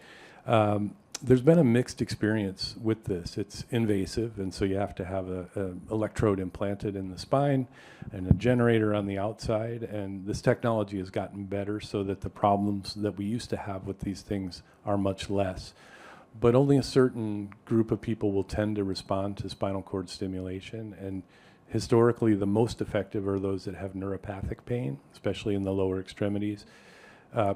there's been a mixed experience with this. It's invasive, and so you have to have an electrode implanted in the spine and a generator on the outside, and this technology has gotten better so that the problems that we used to have with these things are much less. But only a certain group of people will tend to respond to spinal cord stimulation, and historically the most effective are those that have neuropathic pain, especially in the lower extremities.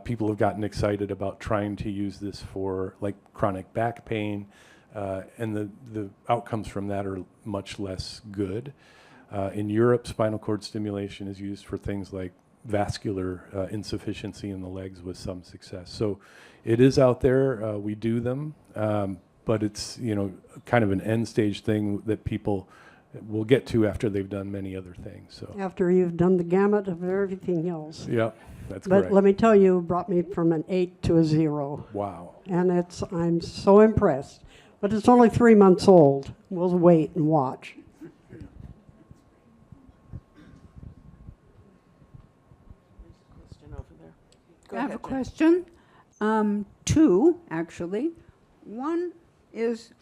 People have gotten excited about trying to use this for like chronic back pain, and the outcomes from that are much less good. In Europe, spinal cord stimulation is used for things like vascular insufficiency in the legs with some success. So it is out there. We do them, but it's kind of an end stage thing that people will get to after they've done many other things. So After you've done the gamut of everything else. yeah, that's But correct. let me tell you, it brought me from an 8 to a 0. Wow. And I'm so impressed. But it's only 3 months old. We'll wait and watch. Question over there. Go I have a ahead, Jen. question. Two, actually. One is,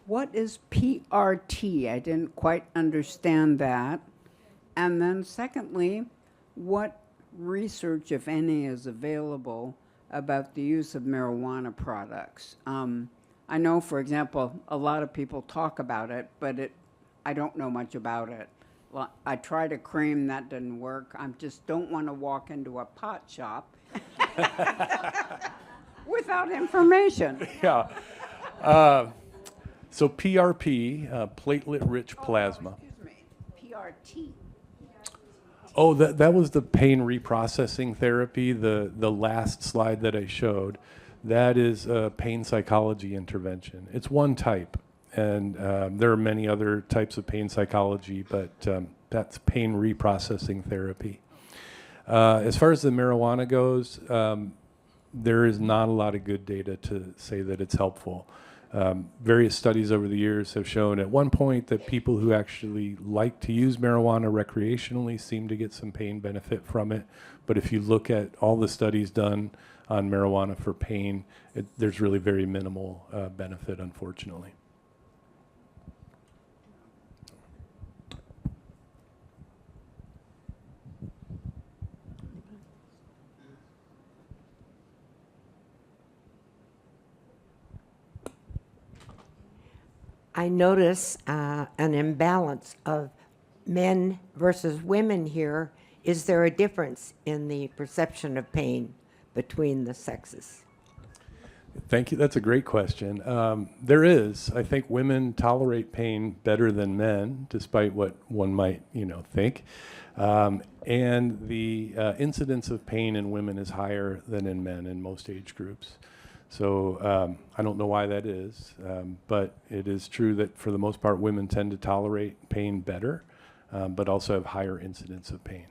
what is PRT? I didn't quite understand that. And then secondly, what research, if any, is available about the use of marijuana products? I know, for example, a lot of people talk about it, but I don't know much about it. Well, I tried a cream, that didn't work. I just don't want to walk into a pot shop without information. Yeah. So PRP, platelet-rich plasma. Excuse me, PRT. Oh, that was the pain reprocessing therapy, the last slide that I showed. That is a pain psychology intervention. It's one type, and there are many other types of pain psychology, but that's pain reprocessing therapy. As far as the marijuana goes, there is not a lot of good data to say that it's helpful. Various studies over the years have shown at one point that people who actually like to use marijuana recreationally seem to get some pain benefit from it. But if you look at all the studies done on marijuana for pain, there's really very minimal benefit, unfortunately. I notice an imbalance of men versus women here. Is there a difference in the perception of pain between the sexes? Thank you. That's a great question. There is. I think women tolerate pain better than men, despite what one might, think. And the incidence of pain in women is higher than in men in most age groups. So I don't know why that is, but it is true that for the most part, women tend to tolerate pain better, but also have higher incidence of pain.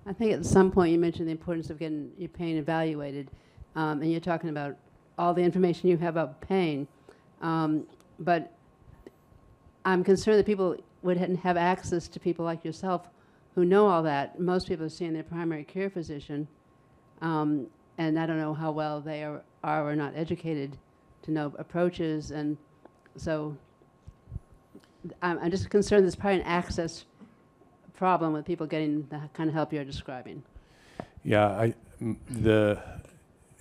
I think at some point you mentioned the importance of getting your pain evaluated, and you're talking about all the information you have about pain, but I'm concerned that people wouldn't have access to people like yourself who know all that. Most people are seeing their primary care physician, and I don't know how well they are or not educated to know approaches, and so I'm just concerned there's probably an access problem with people getting the kind of help you're describing. Yeah, the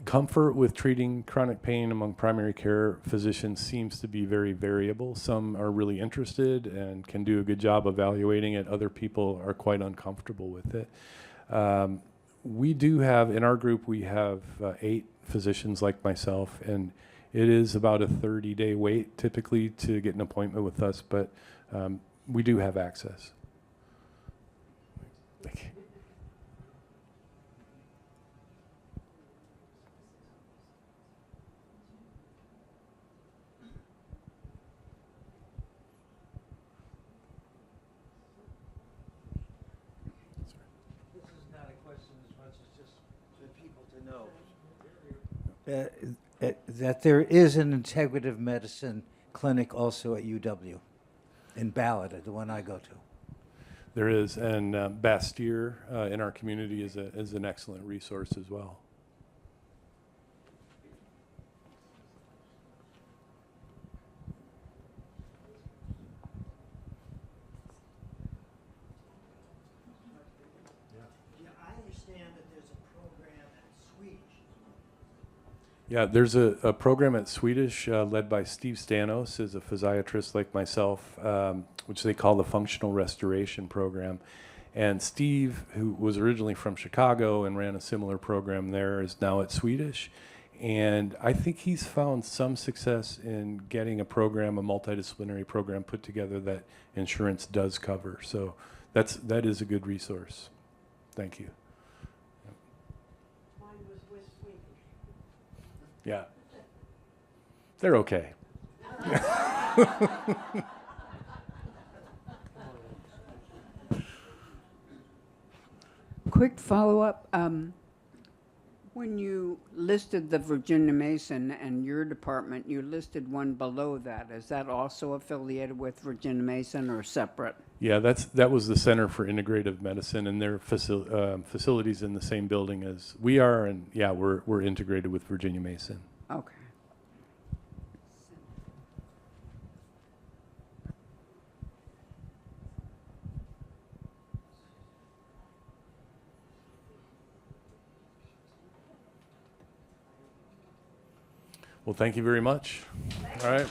comfort with treating chronic pain among primary care physicians seems to be very variable. Some are really interested and can do a good job evaluating it. Other people are quite uncomfortable with it. We do have, in our group, we have 8 physicians like myself, and it is about a 30-day wait typically to get an appointment with us, but we do have access. Thank you. This is not a question as much as just for people to know that there is an integrative medicine clinic also at UW in Ballard, the one I go to. There is, and Bastyr in our community is an excellent resource as well. Yeah, I understand that there's a program at Swedish. Yeah, there's a program at Swedish led by Steve Stanos, is a physiatrist like myself, which they call the Functional Restoration Program. And Steve, who was originally from Chicago and ran a similar program there, is now at Swedish. And I think he's found some success in getting a program, a multidisciplinary program put together that insurance does cover. So that is a good resource. Thank you. Mine was with Swedish. Yeah. They're okay. Quick follow-up. When you listed the Virginia Mason and your department, you listed one below that. Is that also affiliated with Virginia Mason or separate? Yeah, that was the Center for Integrative Medicine, and their facilities in the same building as we are, and yeah, we're integrated with Virginia Mason. Okay. Well, thank you very much. All right.